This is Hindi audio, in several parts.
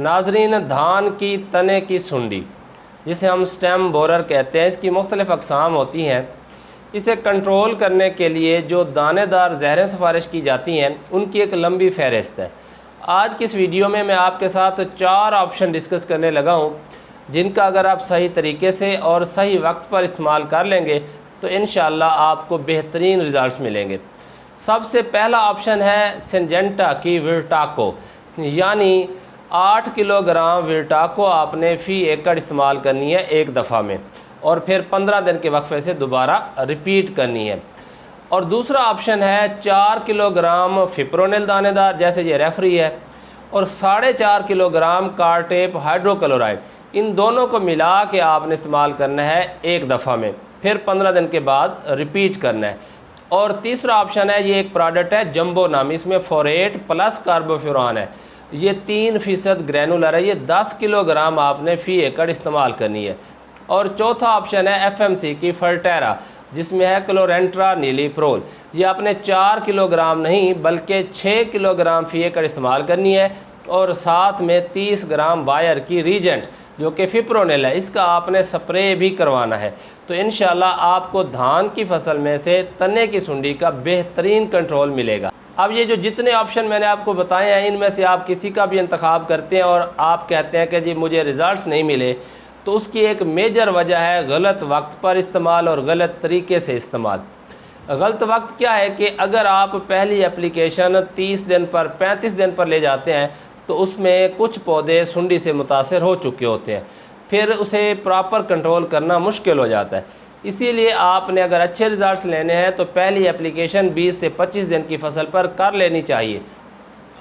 नाजरीन, धान की तने की सुंडी जिसे हम स्टेम बोरर कहते हैं, इसकी मुख्तलिफ़ अक़साम होती हैं। इसे कंट्रोल करने के लिए जो दानेदार ज़हरें सिफारिश की जाती हैं उनकी एक लंबी फ़हरिस्त है। आज की इस वीडियो में मैं आपके साथ 4 ऑप्शन डिस्कस करने लगा हूँ, जिनका अगर आप सही तरीके से और सही वक्त पर इस्तेमाल कर लेंगे तो इंशाअल्लाह आपको बेहतरीन रिज़ल्ट्स मिलेंगे। सबसे पहला ऑप्शन है सिंजेंटा की विरटाको, यानी 8 किलोग्राम विरटाको आपने फ़ी एकड़ इस्तेमाल करनी है एक दफ़ा में, और फिर 15 दिन के वक्फे से दोबारा रिपीट करनी है। और दूसरा ऑप्शन है 4 किलोग्राम फिप्रोनिल दानेदार, जैसे ये रेफरी है, और 4.5 किलोग्राम कार्टेप हाइड्रोक्लोराइड। इन दोनों को मिला के आपने इस्तेमाल करना है एक दफ़ा में, फिर 15 दिन के बाद रिपीट करना है। और तीसरा ऑप्शन है, ये एक प्रोडक्ट है जंबो नामी, इसमें फोरेट प्लस कार्बोफ्यूरान है, ये 3% ग्रैनुलर है, ये 10 किलोग्राम आपने फ़ी एकड़ इस्तेमाल करनी है। और चौथा ऑप्शन है FMC की फर्टेरा, जिसमें है क्लोरेंट्रा नीलीप्रोल, ये आपने 4 किलोग्राम नहीं बल्कि 6 किलोग्राम फ़ी एकड़ इस्तेमाल करनी है। और साथ में 30 ग्राम बायर की रीजेंट जो कि फिप्रोनिल है, इसका आपने स्प्रे भी करवाना है। तो इंशाल्लाह आपको धान की फसल में से तने की सुंडी का बेहतरीन कंट्रोल मिलेगा। अब ये जो जितने ऑप्शन मैंने आपको बताए हैं, इनमें से आप किसी का भी इंतखाब करते हैं और आप कहते हैं कि जी मुझे रिज़ल्ट्स नहीं मिले, तो उसकी एक मेजर वजह है गलत वक्त पर इस्तेमाल और गलत तरीके से इस्तेमाल। गलत वक्त क्या है कि अगर आप पहली एप्लीकेशन 30 दिन पर 35 दिन पर ले जाते हैं तो उसमें कुछ पौधे सुंडी से मुतासर हो चुके होते हैं, फिर उसे प्रॉपर कंट्रोल करना मुश्किल हो जाता है। इसीलिए आपने अगर अच्छे रिज़ल्ट्स लेने हैं तो पहली एप्लीकेशन 20 से 25 दिन की फसल पर कर लेनी चाहिए।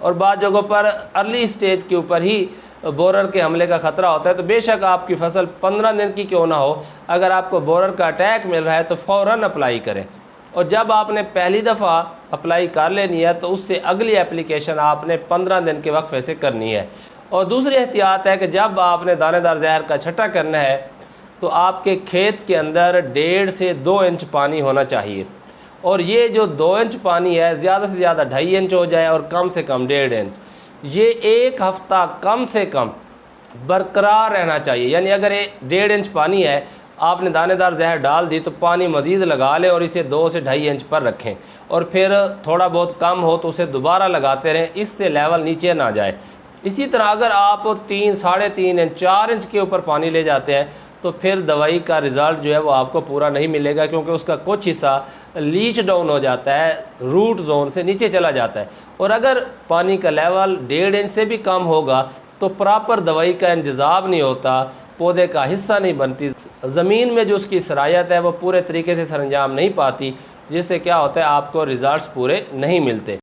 और बाद जगहों पर अर्ली स्टेज के ऊपर ही बोरर के हमले का ख़तरा होता है, तो बेशक आपकी फसल 15 दिन की क्यों ना हो, अगर आपको बोरर का अटैक मिल रहा है तो फ़ौरन अप्लाई करें। और जब आपने पहली दफ़ा अप्लाई कर लेनी है तो उससे अगली एप्लीकेशन आपने 15 दिन के वक्फे से करनी है। और दूसरी एहतियात है कि जब आपने दानेदार जहर का छटा करना है तो आपके खेत के अंदर 1.5 से 2 इंच पानी होना चाहिए, और ये जो 2 इंच पानी है ज़्यादा से ज़्यादा 2.5 इंच हो जाए और कम से कम 1.5 इंच। ये एक हफ़्ता कम से कम बरकरार रहना चाहिए। यानी अगर ये 1.5 इंच पानी है, आपने दानेदार जहर डाल दी तो पानी मज़ीद लगा लें और इसे 2 से 2.5 इंच पर रखें, और फिर थोड़ा बहुत कम हो तो उसे दोबारा लगाते रहें, इससे लेवल नीचे ना जाए। इसी तरह अगर आप 3, 3.5 इंच, 4 इंच के ऊपर पानी ले जाते हैं तो फिर दवाई का रिज़ल्ट जो है वो आपको पूरा नहीं मिलेगा, क्योंकि उसका कुछ हिस्सा लीच डाउन हो जाता है, रूट जोन से नीचे चला जाता है। और अगर पानी का लेवल 1.5 इंच से भी कम होगा तो प्रॉपर दवाई का इंतज़ाम नहीं होता, पौधे का हिस्सा नहीं बनती, ज़मीन में जो उसकी सरायत है वो पूरे तरीके से सरंजाम नहीं पाती, जिससे क्या होता है आपको रिज़ल्ट्स पूरे नहीं मिलते।